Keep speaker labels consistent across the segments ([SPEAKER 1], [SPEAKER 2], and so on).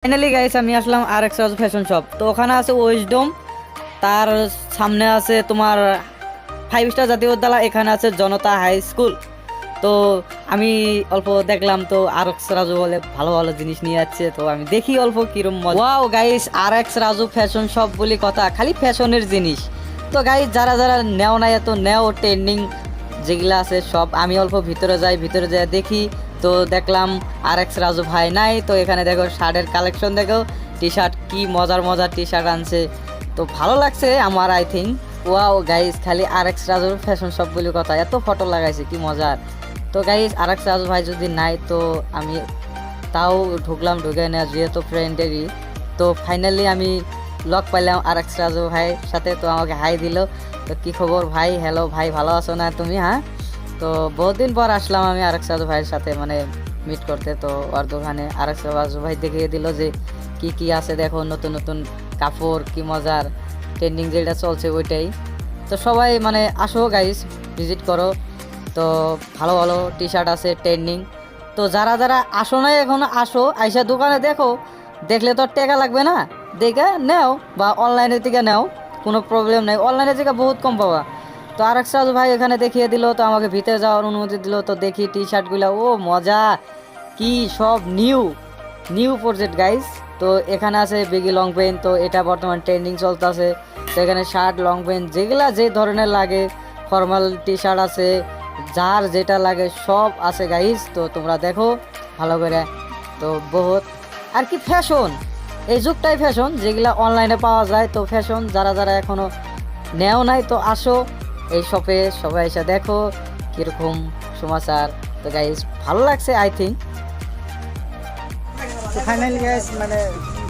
[SPEAKER 1] Finally guys আমি আসলাম RX Raju fashion shop. তো ওখানে আছে ওয়েস্টডম, তার সামনে আছে তোমার 5 স্টার জাতীয় বিদ্যালয়, এখানে আছে জনতা হাই স্কুল। তো আমি অল্প দেখলাম, তো আরএক্স রাজু বলে ভালো ভালো জিনিস নিয়ে যাচ্ছে, তো আমি দেখি অল্প কিরম মজা। Wow guys, RX Raju fashion shop বলি কথা, খালি ফ্যাশনের জিনিস। তো গাইস যারা যারা নেও নাই এত নেও, ট্রেন্ডিং যেগুলো আছে সব। আমি অল্প ভিতরে যাই দেখি, তো দেখলাম আরএক্স রাজু ভাই নাই। তো এখানে দেখো শার্টের কালেকশন, দেখো টি শার্ট, কি মজার মজার টি শার্ট আনছে, তো ভালো লাগছে আমার আই থিঙ্ক। ওয়াও গাইস, খালি আরএক্স রাজুর ফ্যাশন শপ বলে কথা, এত ফটো লাগাইছে কি মজার। তো গাইস আরএক্স রাজু ভাই যদি নাই, তো আমি তাও ঢুকে নেওয়া যেহেতু ফ্রেন্ডেরই। তো ফাইনালি আমি লক পাইলাম আরএক্স রাজু ভাইয়ের সাথে, তো আমাকে হাই দিল। তো কি খবর ভাই? হ্যালো ভাই, ভালো আছো না তুমি? হ্যাঁ, তো বহুদিন পর আসলাম আমি আরএক্স রাজু ভাইয়ের সাথে মানে মিট করতে। তো ওর দোকানে আরএক্স রাজু ভাই দেখিয়ে দিল যে কি কি আছে, দেখো নতুন নতুন কাপড়, কি মজার ট্রেন্ডিং যেটা চলছে ওইটাই। তো সবাই মানে আসো গাইস, ভিজিট করো। তো ভালো ভালো টি শার্ট আছে ট্রেন্ডিং। তো যারা যারা আসো নাই এখনো, আসো, আইসা দোকানে দেখো, দেখলে তো টাকা লাগবে না, দেখে নেও বা অনলাইনের থেকে নেও, কোনো প্রবলেম নেই, অনলাইনের থেকে বহুত কম পাবা। তো আরএক্স রাজু ভাই এখানে দেখিয়ে দিল, তো আমাকে ভিতরে যাওয়ার অনুমতি দিল। তো দেখি টি শার্টগুলো, ও মজা, কি সব নিউ নিউ প্রজেক্ট গাইস। তো এখানে আছে বেগি লং পেন, তো এটা বর্তমান ট্রেন্ডিং চলতেছে। তো এখানে শার্ট, লং পেন যেগুলা যে ধরনের লাগে, ফর্মাল টি শার্ট আছে, যার যেটা লাগে সব আছে গাইস। তো তোমরা দেখো ভালো করে। তো বহুত আর কি ফ্যাশন, এই যুগটাই ফ্যাশন, যেগুলা অনলাইনে পাওয়া যায়। তো ফ্যাশন যারা যারা এখনো নেও নাই, তো আসো এই শপে, সবাই এসে দেখো কীরকম সমাচার। তো গাইস ভালো লাগছে আই থিঙ্ক।
[SPEAKER 2] তো ফাইনালি গাইস মানে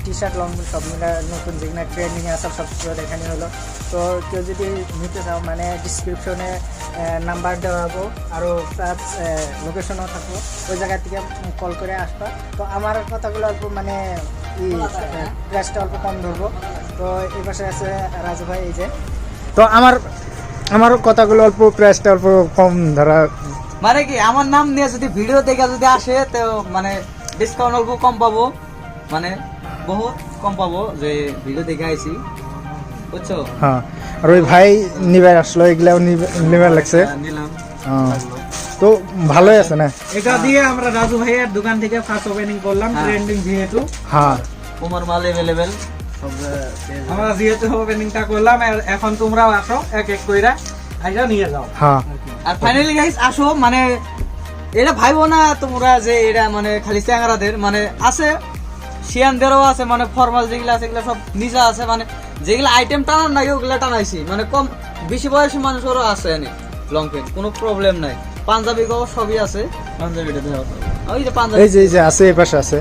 [SPEAKER 2] টি শার্ট লং সব মিলে নতুন যেগুলো ট্রেন্ডিং আছে সব কিছু দেখানি হলো। তো কেউ যদি নিতে চাও মানে ডিসক্রিপশনে নাম্বার দেওয়া হবো, আরও প্লাস লোকেশনও থাকবো, ওই জায়গা থেকে কল করে আসবা। তো আমার কথাগুলো অল্প মানে প্রাইসটা অল্প কম ধরবো। তো এই পাশে আছে রাজু ভাই, এই যে তো আমার কথাগুলো অল্প প্রাইসটা অল্প কম ধরা,
[SPEAKER 1] মানে কি আমার নাম নিয়ে যদি ভিডিও দেখে যদি আসে, তো মানে ডিসকাউন্ট অল্প কম পাবো, মানে বহুত কম পাবো, যে ভিডিও দেখে আইছি, বুঝছো?
[SPEAKER 2] হ্যাঁ। আর ওই ভাই নিবার আসলো, এগুলাও নিবার লাগছে।
[SPEAKER 1] নিলাম।
[SPEAKER 2] তো ভালোই আছে না?
[SPEAKER 3] এটা দিয়ে আমরা রাজু ভাইয়ের দোকান থেকে ফার্স্ট ওপেনিং করলাম, ট্রেন্ডিং যেহেতু।
[SPEAKER 2] হ্যাঁ,
[SPEAKER 1] তোমার মাল अवेलेबल সব
[SPEAKER 3] আমরা যেহেতু ওপেনিংটা করলাম, এখন তোমরাও আসো এক এক কইরা আইসা নিয়ে যাও।
[SPEAKER 2] হ্যাঁ।
[SPEAKER 1] আর ফাইনালি গাইস আসো, মানে এটা ভাইবো না তোমরা যে এটা মানে খালি চ্যাংরাদের, মানে আছে শিয়ানদেরও আছে, মানে ফর্মাল যেগুলো আছে এগুলো সব নিজা আছে, মানে যেগুলো আইটেম টানার নাই ওগুলো টানাইছি, মানে কম বেশি বয়সী মানুষেরও আছে এনে লং পেন্ট, কোনো প্রবলেম নাই। পাঞ্জাবি গো সবই আছে, পাঞ্জাবিটা দেখো, ওই যে পাঞ্জাবি,
[SPEAKER 2] এই যে আছে, এই পাশে আছে,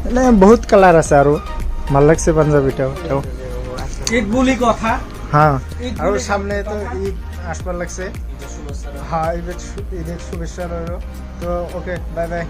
[SPEAKER 2] মানে বহুত কালার আছে, আরো ভাল লাগছে পাঞ্জাবিটাও।
[SPEAKER 3] ঈদ বলি কথা।
[SPEAKER 2] হ্যাঁ, আর সামনে তো ঈদ আসবার লাগছে। হ্যাঁ, ঈদের শুভেচ্ছা রইল। তো ওকে, বাই বাই।